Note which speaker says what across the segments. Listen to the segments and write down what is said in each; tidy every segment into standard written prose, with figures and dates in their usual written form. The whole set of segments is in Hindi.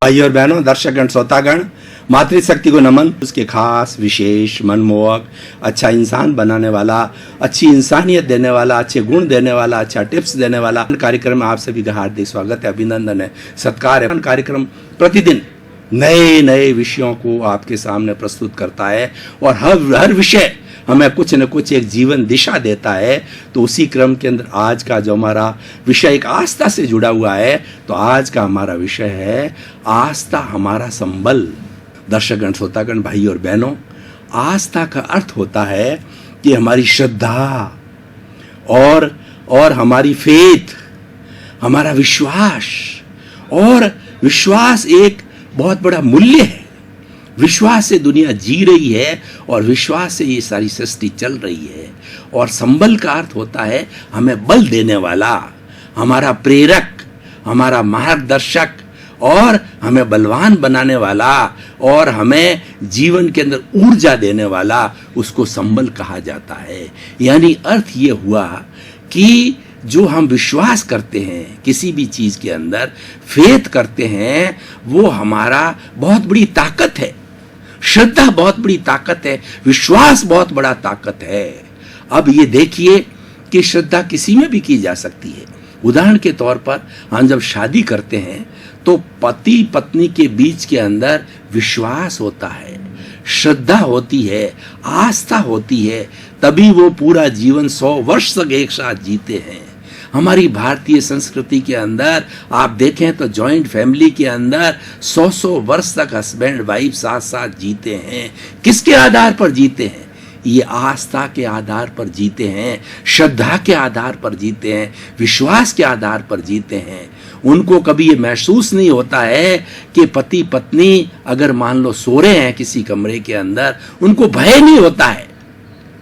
Speaker 1: भाई और बहनों, दर्शकगण, श्रोतागण, मातृशक्ति को नमन। उसके खास, विशेष, मनमोहक, अच्छा इंसान बनाने वाला, अच्छी इंसानियत देने वाला, अच्छे गुण देने वाला, अच्छा टिप्स देने वाला कार्यक्रम में आप सभी का हार्दिक स्वागत है, अभिनंदन है, सत्कार है। कार्यक्रम प्रतिदिन नए नए विषयों को आपके सामने प्रस्तुत करता है और हर विषय हमें कुछ न कुछ एक जीवन दिशा देता है। तो उसी क्रम के अंदर आज का जो हमारा विषय एक आस्था से जुड़ा हुआ है, तो आज का हमारा विषय है आस्था हमारा संबल। दर्शकगण, श्रोतागण, भाई और बहनों, आस्था का अर्थ होता है कि हमारी श्रद्धा और हमारी फेथ, हमारा विश्वास। और विश्वास एक बहुत बड़ा मूल्य है। विश्वास से दुनिया जी रही है और विश्वास से ये सारी सृष्टि चल रही है। और संबल का अर्थ होता है हमें बल देने वाला, हमारा प्रेरक, हमारा मार्गदर्शक और हमें बलवान बनाने वाला और हमें जीवन के अंदर ऊर्जा देने वाला, उसको संबल कहा जाता है। यानी अर्थ ये हुआ कि जो हम विश्वास करते हैं किसी भी चीज के अंदर, फेथ करते हैं, वो हमारा बहुत बड़ी ताकत है। श्रद्धा बहुत बड़ी ताकत है, विश्वास बहुत बड़ा ताकत है। अब ये देखिए कि श्रद्धा किसी में भी की जा सकती है। उदाहरण के तौर पर हम जब शादी करते हैं तो पति पत्नी के बीच के अंदर विश्वास होता है, श्रद्धा होती है, आस्था होती है, तभी वो पूरा जीवन 100 वर्ष तक एक साथ जीते हैं। हमारी भारतीय संस्कृति के अंदर आप देखें तो जॉइंट फैमिली के अंदर 100 वर्ष तक हस्बैंड वाइफ साथ साथ जीते हैं। किसके आधार पर जीते हैं? ये आस्था के आधार पर जीते हैं, श्रद्धा के आधार पर जीते हैं, विश्वास के आधार पर जीते हैं। उनको कभी ये महसूस नहीं होता है कि पति पत्नी अगर मान लो सो रहे हैं किसी कमरे के अंदर, उनको भय नहीं होता है,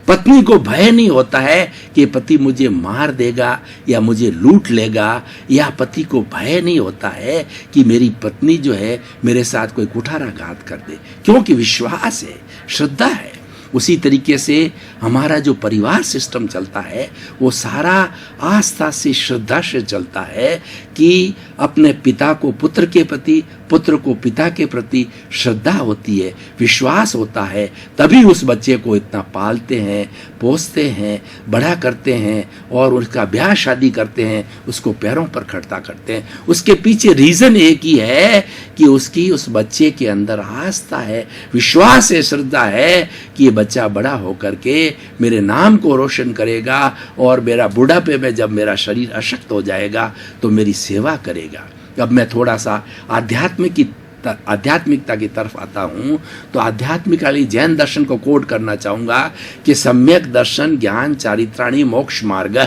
Speaker 1: पत्नी को भय नहीं होता है कि पति मुझे मार देगा या मुझे लूट लेगा, या पति को भय नहीं होता है कि मेरी पत्नी जो है मेरे साथ कोई कुठाराघात कर दे, क्योंकि विश्वास है, श्रद्धा है। उसी तरीके से हमारा जो परिवार सिस्टम चलता है वो सारा आस्था से, श्रद्धा से चलता है कि अपने पिता को पुत्र के प्रति, पुत्र को पिता के प्रति श्रद्धा होती है, विश्वास होता है, तभी उस बच्चे को इतना पालते हैं, पोसते हैं, बड़ा करते हैं और उसका ब्याह शादी करते हैं, उसको पैरों पर खड़ा करते हैं। उसके पीछे रीजन एक ही है कि उसकी उस बच्चे के अंदर आस्था है, विश्वास है, श्रद्धा है कि ये बच्चा बड़ा होकर के मेरे नाम को रोशन करेगा और मेरा बुढ़ापे में जब मेरा शरीर अशक्त हो जाएगा तो मेरी सेवा करेगा। अब मैं थोड़ा सा आध्यात्मिकता की तरफ आता हूं, तो आध्यात्मिक वाली जैन दर्शन को कोट करना चाहूंगा कि सम्यक दर्शन ज्ञान चारित्राणी मोक्ष मार्ग।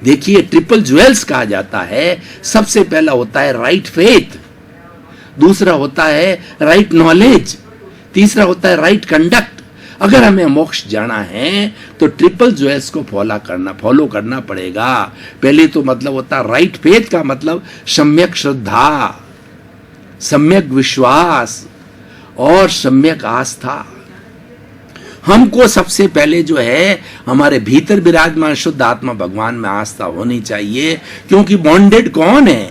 Speaker 1: देखिए, ट्रिपल ज्वेल्स कहा जाता है। सबसे पहला होता है राइट फेथ, दूसरा होता है राइट नॉलेज, तीसरा होता है राइट कंडक्ट। अगर हमें मोक्ष जाना है तो ट्रिपल ज्वेल्स को फॉलो करना पड़ेगा। पहले तो मतलब होता है राइट फेथ का मतलब सम्यक श्रद्धा, सम्यक विश्वास और सम्यक आस्था। हमको सबसे पहले जो है हमारे भीतर विराजमान शुद्ध आत्मा भगवान में आस्था होनी चाहिए, क्योंकि बॉन्डेड कौन है?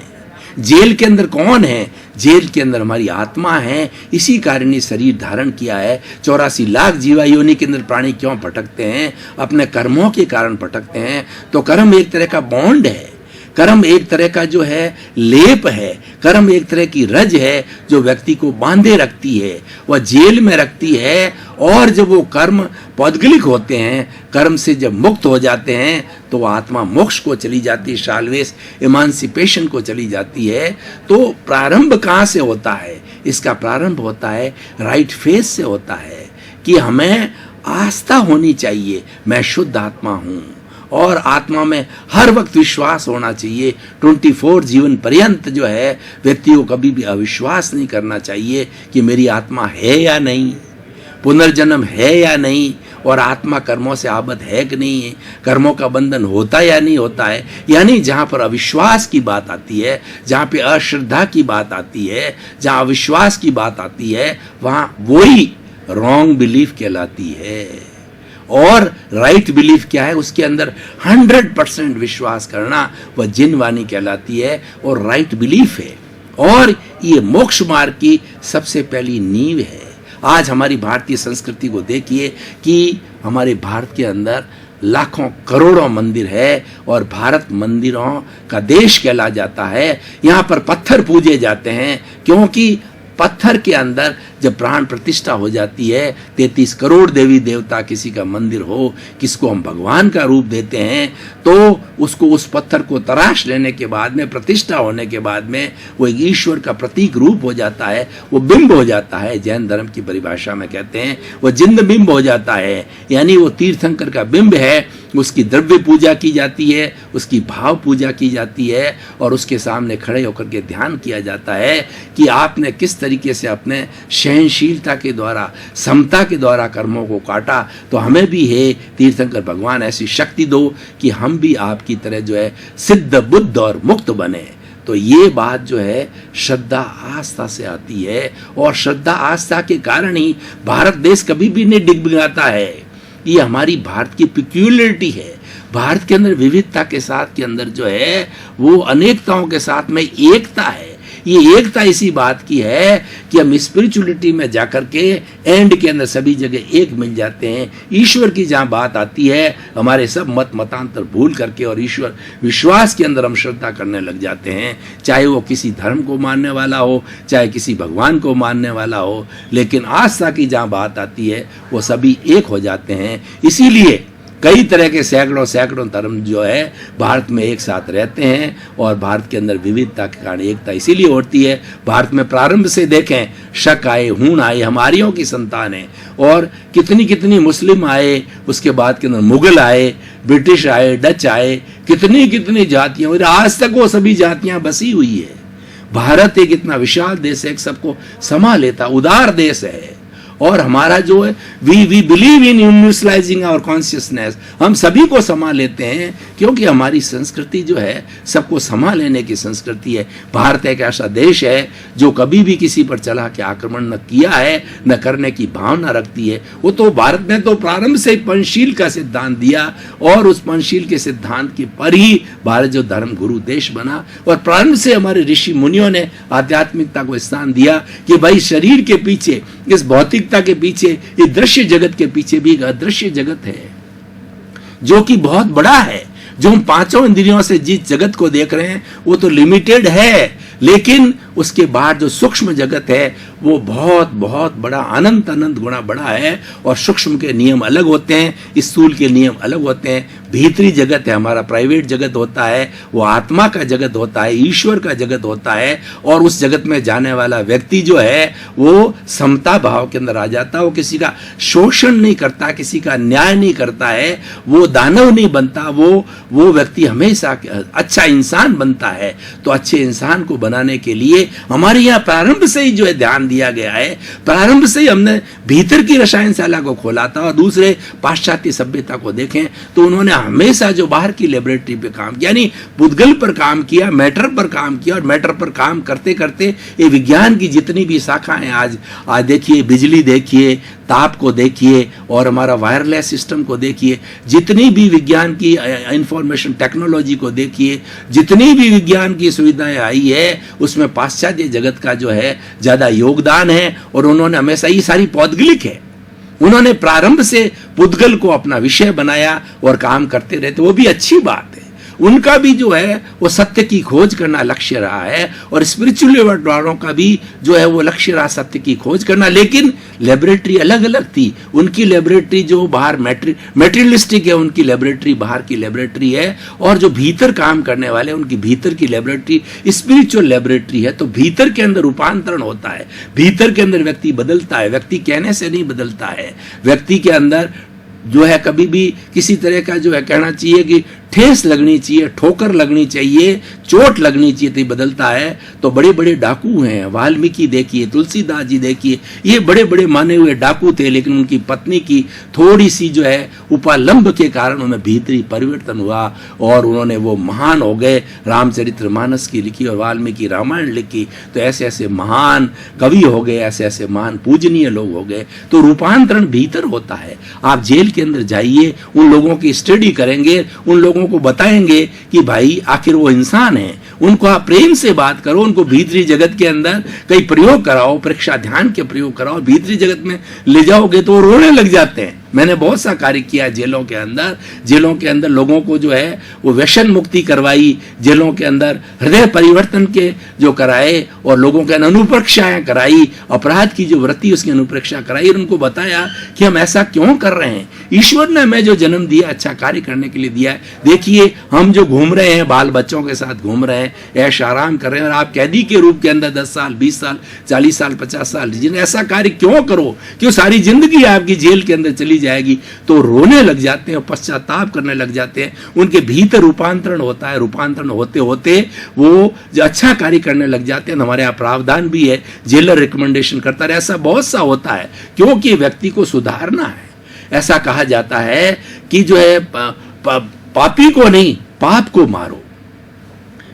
Speaker 1: जेल के अंदर कौन है? जेल के अंदर हमारी आत्मा है। इसी कारण ये शरीर धारण किया है। 84 लाख जीवा योनि के अंदर प्राणी क्यों भटकते हैं? अपने कर्मों के कारण भटकते हैं। तो कर्म एक तरह का बॉन्ड है, कर्म एक तरह का जो है लेप है, कर्म एक तरह की रज है जो व्यक्ति को बांधे रखती है, वह जेल में रखती है। और जब वो कर्म पौद्गलिक होते हैं, कर्म से जब मुक्त हो जाते हैं तो आत्मा मोक्ष को चली जाती है, शाल्वेस इमांसिपेशन को चली जाती है। तो प्रारंभ कहाँ से होता है? इसका प्रारंभ होता है राइट फेस से होता है कि हमें आस्था होनी चाहिए, मैं शुद्ध आत्मा हूँ, और आत्मा में हर वक्त विश्वास होना चाहिए। 24 जीवन पर्यंत जो है व्यक्ति को कभी भी अविश्वास नहीं करना चाहिए कि मेरी आत्मा है या नहीं, पुनर्जन्म है या नहीं, और आत्मा कर्मों से आबद्ध है कि नहीं है, कर्मों का बंधन होता या नहीं होता है। यानी जहाँ पर अविश्वास की बात आती है, जहाँ पे अश्रद्धा की बात आती है, जहाँ अविश्वास की बात आती है, वहाँ वही रॉन्ग बिलीफ कहलाती है। और राइट बिलीफ क्या है? उसके अंदर 100% विश्वास करना, वह जिन वाणी कहलाती है और राइट बिलीफ है। और ये मोक्ष मार्ग की सबसे पहली नींव है। आज हमारी भारतीय संस्कृति को देखिए कि हमारे भारत के अंदर लाखों करोड़ों मंदिर है और भारत मंदिरों का देश कहला जाता है। यहाँ पर पत्थर पूजे जाते हैं क्योंकि पत्थर के अंदर जब प्राण प्रतिष्ठा हो जाती है, 33 करोड़ देवी देवता किसी का मंदिर हो, किसको हम भगवान का रूप देते हैं, तो उसको उस पत्थर को तराश लेने के बाद में, प्रतिष्ठा होने के बाद में वो एक ईश्वर का प्रतीक रूप हो जाता है, वो बिंब हो जाता है। जैन धर्म की परिभाषा में कहते हैं वो जिंद बिंब हो जाता है, यानी वो तीर्थंकर का बिंब है। उसकी द्रव्य पूजा की जाती है, उसकी भाव पूजा की जाती है और उसके सामने खड़े होकर के ध्यान किया जाता है कि आपने किस तरीके से अपने सहनशीलता के द्वारा, समता के द्वारा कर्मों को काटा, तो हमें भी है तीर्थंकर भगवान ऐसी शक्ति दो कि हम भी आपकी तरह जो है सिद्ध, बुद्ध और मुक्त बने। तो ये बात जो है श्रद्धा आस्था से आती है और श्रद्धा आस्था के कारण ही भारत देश कभी भी नहीं डिगमिगाता है। ये हमारी भारत की पिक्यूलियरिटी है। भारत के अंदर विविधता के साथ के अंदर जो है वो अनेकताओं के साथ में एकता है। ये एकता इसी बात की है कि हम स्पिरिचुअलिटी में जाकर के एंड के अंदर सभी जगह एक मिल जाते हैं। ईश्वर की जहाँ बात आती है, हमारे सब मत मतांतर भूल करके और ईश्वर विश्वास के अंदर हम श्रद्धा करने लग जाते हैं, चाहे वो किसी धर्म को मानने वाला हो, चाहे किसी भगवान को मानने वाला हो, लेकिन आस्था की जहाँ बात आती है वो सभी एक हो जाते हैं। इसीलिए कई तरह के सैकड़ों धर्म जो है भारत में एक साथ रहते हैं और भारत के अंदर विविधता के कारण एकता इसीलिए होती है। भारत में प्रारंभ से देखें, शक आए, हूण आए, हम आर्यों की संतान है, और कितनी कितनी मुस्लिम आए, उसके बाद के अंदर मुगल आए, ब्रिटिश आए, डच आए, कितनी कितनी जातियां, और आज तक वो सभी जातियां बसी हुई है। भारत एक इतना विशाल देश है, एक सबको समा लेता उदार देश है। और हमारा जो है we believe in universalising our consciousness, हम सभी को समा लेते हैं क्योंकि हमारी संस्कृति जो है सबको समा लेने की संस्कृति है। भारत एक ऐसा देश है जो कभी भी किसी पर चला के आक्रमण न किया है, न करने की भावना रखती है। वो तो भारत ने तो प्रारंभ से पंचशील का सिद्धांत दिया और उस पंचशील के सिद्धांत के पर ही भारत जो धर्म गुरु देश बना। और प्रारंभ से हमारे ऋषि मुनियों ने आध्यात्मिकता को स्थान दिया कि भाई शरीर के पीछे, इस भौतिकता के पीछे, इस दृश्य जगत के पीछे भी एक अदृश्य जगत है जो कि बहुत बड़ा है। जो हम पांचों इंद्रियों से जिस जगत को देख रहे हैं वो तो लिमिटेड है, लेकिन उसके बाद जो सूक्ष्म जगत है वो बहुत बहुत बड़ा, अनंत अनंत गुना बड़ा है। और सूक्ष्म के नियम अलग होते हैं, स्थूल के नियम अलग होते हैं। भीतरी जगत है, हमारा प्राइवेट जगत होता है, वो आत्मा का जगत होता है, ईश्वर का जगत होता है। और उस जगत में जाने वाला व्यक्ति जो है वो समता भाव के अंदर आ जाता है। वो किसी का शोषण नहीं करता, किसी का न्याय नहीं करता है, वो दानव नहीं बनता, वो व्यक्ति हमेशा अच्छा इंसान बनता है। तो अच्छे इंसान को बनाने के लिए हमारे यहाँ प्रारंभ से ही जो है ध्यान दिया गया है। प्रारंभ से ही हमने भीतर की रसायनशाला को खोला था। और दूसरे पाश्चात्य सभ्यता को देखें तो उन्होंने हमेशा जो बाहर की लेबोरेटरी पे काम किया, यानी पुद्गल पर काम किया, मैटर पर काम किया, और मैटर पर काम करते करते ये विज्ञान की जितनी भी शाखाएं आज देखिए, बिजली देखिए, ताप को देखिए, और हमारा वायरलेस सिस्टम को देखिए, जितनी भी विज्ञान की इंफॉर्मेशन टेक्नोलॉजी को देखिए, जितनी भी विज्ञान की सुविधाएं आई है उसमें पाश्चात्य जगत का जो है ज्यादा योगदान है। और उन्होंने हमेशा, ये सारी पौद्गलिक है, उन्होंने प्रारंभ से पुद्गल को अपना विषय बनाया और काम करते रहते, वो भी अच्छी बात है। उनका भी जो है वो सत्य की खोज करना लक्ष्य रहा है, और स्पिरिचुअल वालों का भी जो है वो लक्ष्य रहा सत्य की खोज करना। लेकिन लेबोरेटरी अलग अलग थी। उनकी लेबोरेटरी जो बाहर मेटेरियलिस्टिक है, उनकी लेबोरेटरी बाहर की लेबोरेटरी है, और जो भीतर काम करने वाले उनकी भीतर की लेबोरेटरी स्पिरिचुअल लेबोरेटरी है। तो भीतर के अंदर रूपांतरण होता है, भीतर के अंदर व्यक्ति बदलता है। व्यक्ति कहने से नहीं बदलता है, व्यक्ति के अंदर जो है कभी भी किसी तरह का जो है कहना चाहिए कि ठेस लगनी चाहिए, ठोकर लगनी चाहिए, चोट लगनी चाहिए तो बदलता है। तो बड़े बड़े डाकू हैं, वाल्मीकि देखिए, तुलसीदास जी देखिए, ये बड़े बड़े माने हुए डाकू थे, लेकिन उनकी पत्नी की थोड़ी सी जो है उपालंब के कारण उन्हें भीतरी परिवर्तन हुआ और उन्होंने वो महान हो गए। रामचरितमानस की लिखी और वाल्मीकि रामायण लिखी, तो ऐसे ऐसे महान कवि हो गए, ऐसे ऐसे महान पूजनीय लोग हो गए। तो रूपांतरण भीतर होता है। आप जेल के अंदर जाइए, उन लोगों की स्टडी करेंगे, उन लोगों को बताएंगे कि भाई आखिर वो इंसान है, उनको आप प्रेम से बात करो, उनको भीतरी जगत के अंदर कई प्रयोग कराओ, परीक्षा ध्यान के प्रयोग कराओ, भीतरी जगत में ले जाओगे तो वो रोने लग जाते हैं। मैंने बहुत सा कार्य किया जेलों के अंदर लोगों को जो है वो व्यसन मुक्ति करवाई, जेलों के अंदर हृदय परिवर्तन के जो कराए और लोगों के अनुपरीक्षाएं कराई, अपराध की जो वृत्ति उसकी अनुपरीक्षा कराई और उनको बताया कि हम ऐसा क्यों कर रहे हैं। ईश्वर ने हमें जो जन्म दिया अच्छा कार्य करने के लिए दिया है। देखिए हम जो घूम रहे हैं, बाल बच्चों के साथ घूम रहे हैं, ऐश आराम कर रहे हैं, और आप कैदी के रूप के अंदर 10 साल 20 साल 40 साल 50 साल जिन्हें ऐसा कार्य क्यों करो, क्यों सारी जिंदगी आपकी जेल के अंदर चली जाएगी, तो रोने लग जाते हैं, पश्चाताप करने लग जाते हैं, उनके भीतर रूपांतरण होता है, रूपांतरण होते होते वो जो अच्छा कार्य करने लग जाते हैं। हमारे यहाँ प्रावधान भी है, जेलर रिकमेंडेशन करता है, ऐसा बहुत सा होता है क्योंकि व्यक्ति को सुधारना है। ऐसा कहा जाता है कि जो है पापी को नहीं पाप को मारो।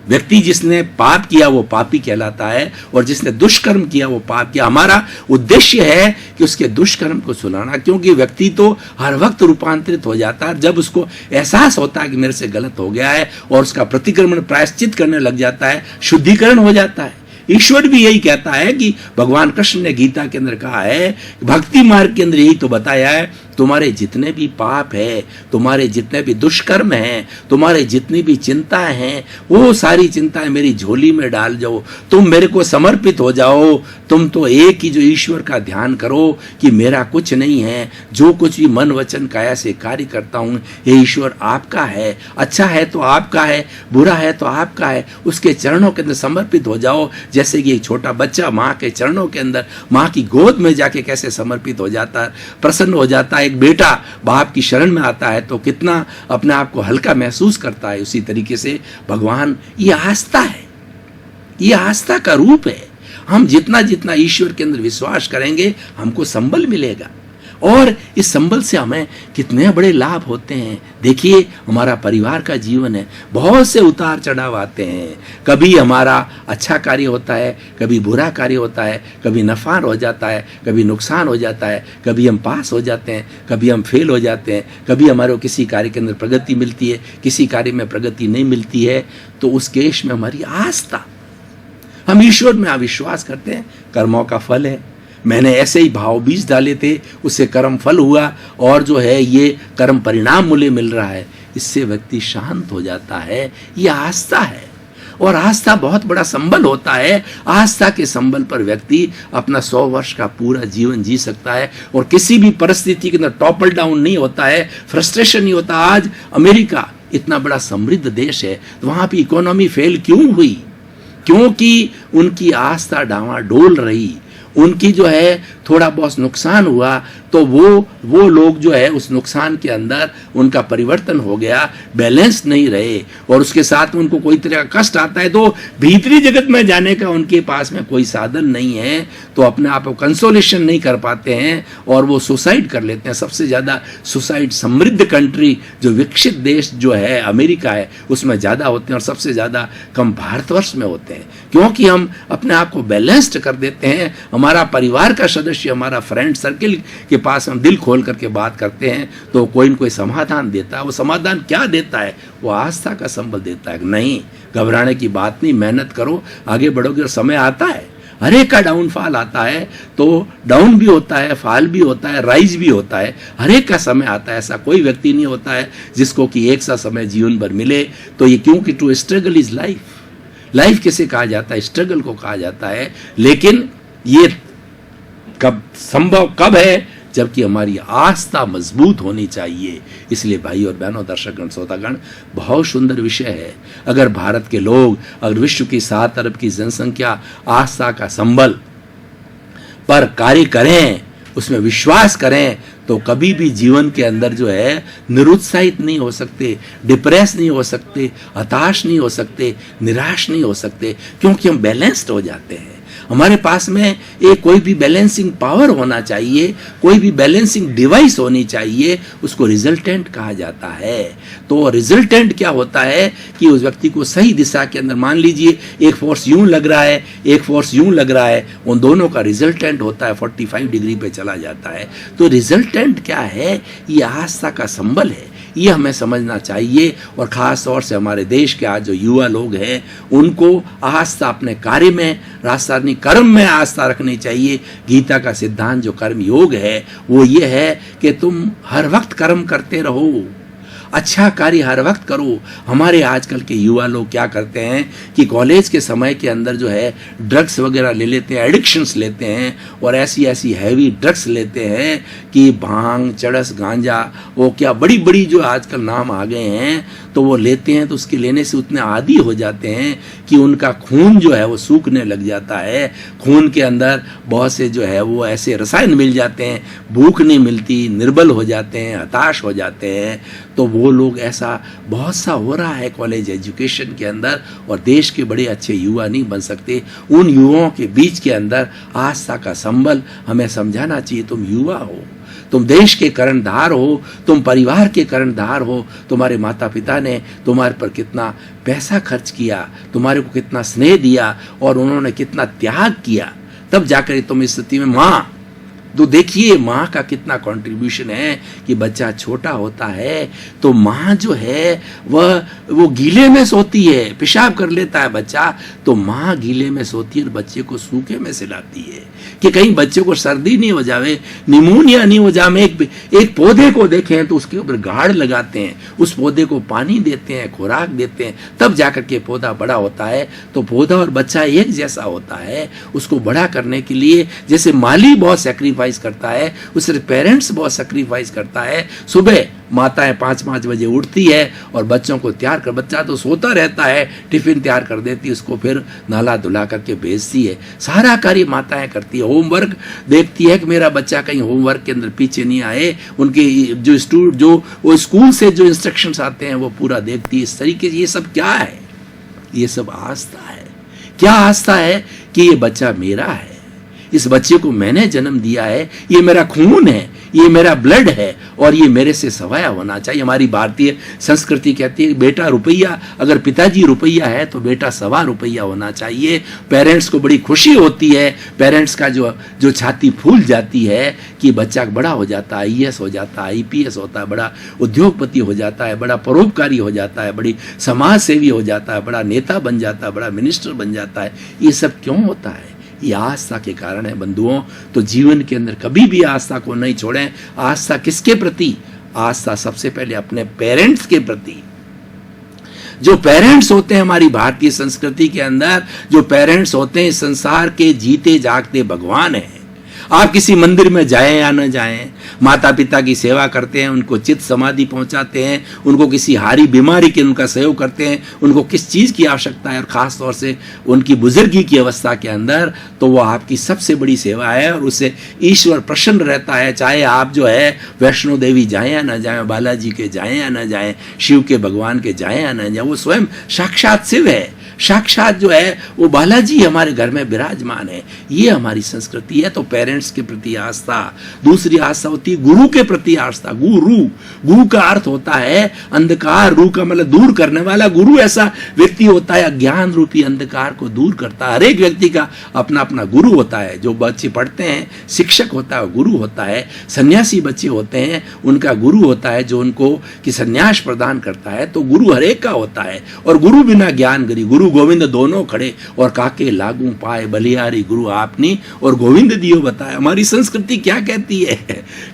Speaker 1: व्यक्ति जिसने पाप किया वो पापी कहलाता है और जिसने दुष्कर्म किया वो पाप किया। हमारा उद्देश्य है कि उसके दुष्कर्म को सुनाना, क्योंकि व्यक्ति तो हर वक्त रूपांतरित हो जाता है। जब उसको एहसास होता है कि मेरे से गलत हो गया है और उसका प्रतिक्रमण प्रायश्चित करने लग जाता है, शुद्धिकरण हो जाता है। ईश्वर भी यही कहता है कि भगवान कृष्ण ने गीता के अंदर कहा है, भक्ति मार्ग के अंदर यही तो बताया है, तुम्हारे जितने भी पाप है, तुम्हारे जितने भी दुष्कर्म हैं, तुम्हारे जितनी भी चिंताएं हैं, वो सारी चिंताएं मेरी झोली में डाल जाओ, तुम मेरे को समर्पित हो जाओ, तुम तो एक ही जो ईश्वर का ध्यान करो कि मेरा कुछ नहीं है, जो कुछ भी मन वचन काया से कार्य करता हूं ये ईश्वर आपका है, अच्छा है तो आपका है, बुरा है तो आपका है, उसके चरणों के अंदर समर्पित हो जाओ। जैसे कि एक छोटा बच्चा माँ के चरणों के अंदर, माँ की गोद में जाके कैसे समर्पित हो जाता है, प्रसन्न हो जाता है। एक बेटा बाप की शरण में आता है तो कितना अपने आप को हल्का महसूस करता है। उसी तरीके से भगवान, ये आस्था है, ये आस्था का रूप है। हम जितना जितना ईश्वर के अंदर विश्वास करेंगे हमको संबल मिलेगा, और इस संबल से हमें कितने बड़े लाभ होते हैं। देखिए हमारा परिवार का जीवन है, बहुत से उतार चढ़ाव आते हैं, कभी हमारा अच्छा कार्य होता है, कभी बुरा कार्य होता है, कभी नफा हो जाता है, कभी नुकसान हो जाता है, कभी हम पास हो जाते हैं, कभी हम फेल हो जाते हैं, कभी हमारे किसी कार्य के अंदर प्रगति मिलती है, किसी कार्य में प्रगति नहीं मिलती है। तो उस केस में हमारी आस्था, हम ईश्वर में अविश्वास करते हैं, कर्मों का फल है। मैंने ऐसे ही भाव बीज डाले थे, उससे कर्म फल हुआ और जो है ये कर्म परिणाम मुझे मिल रहा है, इससे व्यक्ति शांत हो जाता है। ये आस्था है और आस्था बहुत बड़ा संबल होता है। आस्था के संबल पर व्यक्ति अपना 100 वर्ष का पूरा जीवन जी सकता है और किसी भी परिस्थिति के अंदर टॉपल डाउन नहीं होता है, फ्रस्ट्रेशन नहीं होता। आज अमेरिका इतना बड़ा समृद्ध देश है, वहां पे इकोनॉमी फेल क्यों हुई? क्योंकि उनकी आस्था डावाडोल रही, उनकी जो है थोड़ा बहुत नुकसान हुआ तो वो लोग जो है उस नुकसान के अंदर उनका परिवर्तन हो गया, बैलेंस नहीं रहे, और उसके साथ उनको कोई तरह का कष्ट आता है तो भीतरी जगत में जाने का उनके पास में कोई साधन नहीं है, तो अपने आप को कंसोलेशन नहीं कर पाते हैं और वो सुसाइड कर लेते हैं। सबसे ज़्यादा सुसाइड समृद्ध कंट्री जो विकसित देश जो है अमेरिका है, उसमें ज़्यादा होते हैं और सबसे ज़्यादा कम भारतवर्ष में होते हैं, क्योंकि हम अपने आप को बैलेंस्ड कर देते हैं। हमारा परिवार का सदस्य, हमारा फ्रेंड सर्किल के पास हम दिल खोल करके बात करते हैं तो कोई न कोई समाधान देता है। वो समाधान क्या देता है? वो आस्था का संबल देता है। नहीं, घबराने की बात नहीं, मेहनत करो, आगे बढ़ोगे और समय आता है, हर एक का डाउनफॉल आता है, तो डाउन भी होता है, फॉल भी होता है, राइज भी होता है, हर एक का समय आता है। ऐसा कोई व्यक्ति नहीं होता है जिसको कि एक सा समय जीवन भर मिले। तो ये क्योंकि to struggle is life. Life किसे कहा जाता है? स्ट्रगल को कहा जाता है। लेकिन ये कब संभव कब है? जबकि हमारी आस्था मजबूत होनी चाहिए। इसलिए भाई और बहनों, दर्शकगण, श्रोतागण, बहुत सुंदर विषय है। अगर भारत के लोग, अगर विश्व की 7 अरब की जनसंख्या आस्था का संबल पर कार्य करें, उसमें विश्वास करें, तो कभी भी जीवन के अंदर जो है निरुत्साहित नहीं हो सकते, डिप्रेस नहीं हो सकते, हताश नहीं हो सकते, निराश नहीं हो सकते, क्योंकि हम बैलेंस्ड हो जाते हैं। हमारे पास में एक कोई भी बैलेंसिंग पावर होना चाहिए, कोई भी बैलेंसिंग डिवाइस होनी चाहिए, उसको रिजल्टेंट कहा जाता है। तो रिजल्टेंट क्या होता है कि उस व्यक्ति को सही दिशा के अंदर, मान लीजिए एक फोर्स यूं लग रहा है, एक फोर्स यूं लग रहा है, उन दोनों का रिजल्टेंट होता है 45 डिग्री पे चला जाता है। तो रिजल्टेंट क्या है? ये आस्था का संबल है, ये हमें समझना चाहिए। और ख़ास तौर से हमारे देश के आज जो युवा लोग हैं, उनको आस्था अपने कार्य में, रासायनिक कर्म में आस्था रखनी चाहिए। गीता का सिद्धांत जो कर्म योग है वो ये है कि तुम हर वक्त कर्म करते रहो, अच्छा कार्य हर वक्त करो। हमारे आजकल के युवा लोग क्या करते हैं कि कॉलेज के समय के अंदर जो है ड्रग्स वगैरह ले लेते हैं, एडिक्शंस लेते हैं, और ऐसी ऐसी हैवी ड्रग्स लेते हैं कि भांग, चरस, गांजा, वो क्या बड़ी बड़ी जो आजकल नाम आ गए हैं, तो वो लेते हैं। तो उसके लेने से उतने आदी हो जाते हैं कि उनका खून जो है वो सूखने लग जाता है। खून के अंदर बहुत से जो है वो ऐसे रसायन मिल जाते हैं, भूख नहीं मिलती, निर्बल हो जाते हैं, हताश हो जाते हैं। तो वो लोग, ऐसा बहुत सा हो रहा है कॉलेज एजुकेशन के अंदर, और देश के बड़े अच्छे युवा नहीं बन सकते। उन युवाओं के बीच के अंदर आस्था का संबल हमें समझाना चाहिए। तुम युवा हो, तुम देश के कर्णधार हो, तुम परिवार के कर्णधार हो। तुम्हारे माता पिता ने तुम्हारे पर कितना पैसा खर्च किया, तुम्हारे को कितना स्नेह दिया, और उन्होंने कितना त्याग किया, तब जाकर तुम इस स्थिति में माँ। तो देखिए माँ का कितना कंट्रीब्यूशन है कि बच्चा छोटा होता है तो माँ जो है वो गीले में सोती है, पेशाब कर लेता है बच्चा, तो माँ गीले में सोती है और बच्चे को सूखे में सिलाती है कि कहीं बच्चे को सर्दी नहीं हो जावे, निमोनिया नहीं हो जावे। एक पौधे को देखें तो उसके ऊपर गाड़ लगाते हैं, उस पौधे को पानी देते हैं, खुराक देते हैं, तब जाकर के पौधा बड़ा होता है। तो पौधा और बच्चा एक जैसा होता है। उसको बड़ा करने के लिए जैसे माली बहुत सेक्रीफाइस करता है, उससे पेरेंट्स बहुत सेक्रीफाइस करता है। सुबह माताएं 5-5 बजे उठती है और बच्चों को तैयार कर, बच्चा तो सोता रहता है, टिफिन तैयार कर देती है, उसको फिर नहला धुला करके भेजती है। सारा कार्य माताएं करती है। होमवर्क देखती है कि मेरा बच्चा कहीं होमवर्क के अंदर पीछे नहीं आए, उनके जो वो स्कूल से जो इंस्ट्रक्शंस आते हैं वो पूरा देखती है। इस तरीके से ये सब क्या है? ये सब आस्था है। क्या आस्था है कि ये बच्चा मेरा है, इस बच्चे को मैंने जन्म दिया है, ये मेरा खून है, ये मेरा ब्लड है, और ये मेरे से सवाया होना चाहिए। हमारी भारतीय संस्कृति कहती है बेटा रुपया, अगर पिताजी रुपया है तो बेटा सवा रुपया होना चाहिए। पेरेंट्स को बड़ी खुशी होती है, पेरेंट्स का जो छाती फूल जाती है कि बच्चा बड़ा हो जाता है, IAS हो जाता है, IPS होता है, बड़ा उद्योगपति हो जाता है, बड़ा परोपकारी हो जाता है, बड़ी समाज सेवी हो जाता है, बड़ा नेता बन जाता है, बड़ा मिनिस्टर बन जाता है। ये सब क्यों होता है? ये आस्था के कारण है बंधुओं। तो जीवन के अंदर कभी भी आस्था को नहीं छोड़ें। आस्था किसके प्रति? आस्था सबसे पहले अपने पेरेंट्स के प्रति। जो पेरेंट्स होते हैं हमारी भारतीय संस्कृति के अंदर, जो पेरेंट्स होते हैं संसार के जीते जागते भगवान हैं। आप किसी मंदिर में जाएं या न जाएं, माता पिता की सेवा करते हैं, उनको चित्त समाधि पहुंचाते हैं, उनको किसी हारी बीमारी के उनका सहयोग करते हैं, उनको किस चीज़ की आवश्यकता है, और ख़ास तौर से उनकी बुजुर्गी की अवस्था के अंदर, तो वो आपकी सबसे बड़ी सेवा है और उससे ईश्वर प्रसन्न रहता है। चाहे आप जो है वैष्णो देवी जाएं या न जाएं, बालाजी के जाएं या न जाएं, शिव के भगवान के जाएं या न जाएं, वो स्वयं साक्षात शिव है, साक्षात जो है वो बालाजी हमारे घर में विराजमान है। ये हमारी संस्कृति है। तो पेरेंट्स के प्रति आस्था। दूसरी आस्था होती है गुरु के प्रति आस्था। गुरु का अर्थ होता है अंधकार, रू का मतलब दूर करने वाला। गुरु ऐसा व्यक्ति होता है अज्ञान रूपी अंधकार को दूर करता है। हर एक व्यक्ति का अपना अपना गुरु होता है। जो बच्चे पढ़ते हैं शिक्षक होता है, गुरु होता है। सन्यासी बच्चे होते हैं, उनका गुरु होता है जो उनको कि सन्यास प्रदान करता है। तो गुरु हर एक का होता है। और गुरु बिना ज्ञान गरी, गुरु गोविंद दोनों खड़े, और काके लागू पाए बलिहारी गुरु आपनी और गोविंद दियो बताए। हमारी संस्कृति क्या कहती है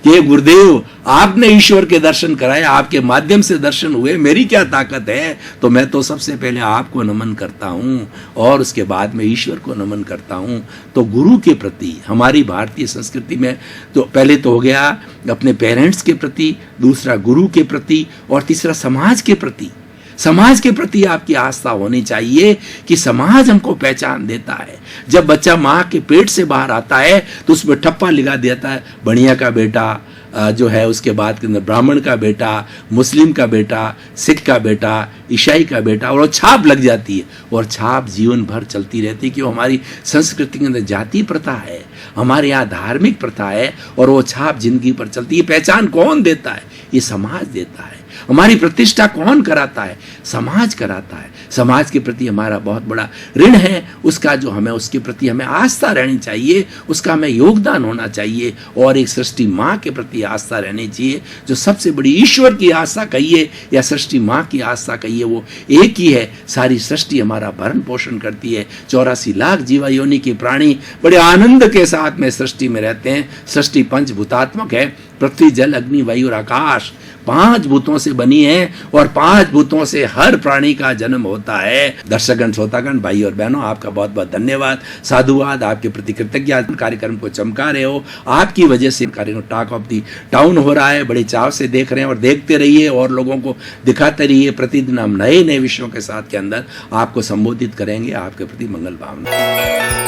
Speaker 1: कि गुरुदेव आपने ईश्वर के दर्शन कराए, आपके माध्यम से दर्शन हुए, मेरी क्या ताकत है, तो मैं तो सबसे पहले आपको नमन करता हूं और उसके बाद में ईश्वर को नमन करता हूं। तो गुरु के प्रति हमारी भारतीय संस्कृति में तो पहले तो हो गया अपने पेरेंट्स के प्रति, दूसरा गुरु के प्रति, और तीसरा समाज के प्रति। समाज के प्रति आपकी आस्था होनी चाहिए कि समाज हमको पहचान देता है। जब बच्चा माँ के पेट से बाहर आता है तो उसमें ठप्पा लगा देता है, बढ़िया का बेटा, जो है उसके बाद के अंदर ब्राह्मण का बेटा, मुस्लिम का बेटा, सिख का बेटा, ईसाई का बेटा, और वो छाप लग जाती है और छाप जीवन भर चलती रहती है कि वो हमारी संस्कृति के अंदर जाति प्रथा है, हमारे यहाँ धार्मिक प्रथा है और वो छाप जिंदगी पर चलती है। पहचान कौन देता है? ये समाज देता है। हमारी प्रतिष्ठा कौन कराता है? समाज कराता है। समाज के प्रति हमारा बहुत बड़ा ऋण है, उसका जो हमें उसके प्रति हमें आस्था रहनी चाहिए, उसका हमें योगदान होना चाहिए और एक सृष्टि माँ के प्रति आस्था रहनी चाहिए, जो सबसे बड़ी ईश्वर की आस्था कहिए या सृष्टि माँ की आस्था कहिए, वो एक ही है। सारी सृष्टि हमारा भरण पोषण करती है। 84 लाख जीवा योनि के प्राणी बड़े आनंद के साथ में सृष्टि में रहते हैं। सृष्टि पंचभूतात्मक है, पृथ्वी, जल, अग्नि, वायु और आकाश 5 भूतों से बनी है और 5 भूतों से हर प्राणी का जन्म होता है। दर्शकगण, श्रोतागण, भाई और बहनों, आपका बहुत बहुत धन्यवाद, साधुवाद, आपके प्रति कृतज्ञ। कार्यक्रम को चमका रहे हो, आपकी वजह से कार्यक्रम टॉक ऑफ दी टाउन हो रहा है। बड़े चाव से देख रहे हैं और देखते रहिए और लोगों को दिखाते रहिए। प्रतिदिन हम नए नए विषयों के साथ के अंदर आपको संबोधित करेंगे। आपके प्रति मंगल भावना।